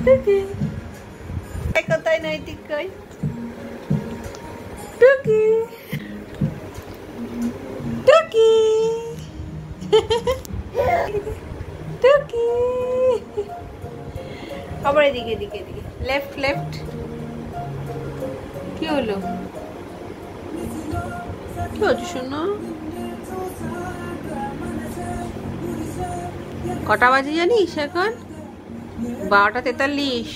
টুকি কোথায় নৈতিক কই? টুকি টুকি টুকি আবার এদিকে এদিকে এদিকে লেফট লেফট। কি হলো? কি হচ্ছে শোনো? কটা বাজে জানিস এখন? 12:43।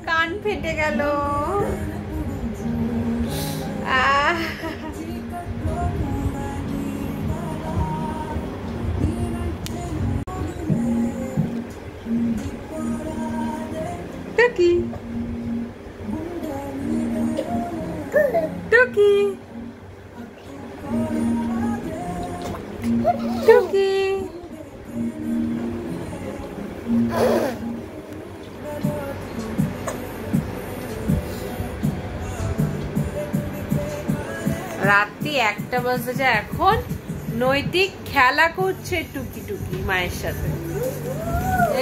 কান ফেটে গেল। টুকি টুকি টুকি রাত্রি 1টা বাজে এখন। নৈতিক খেলা করছে টুকি টুকি মায়ের সাথে।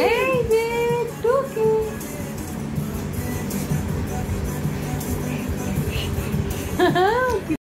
এই যে টুকি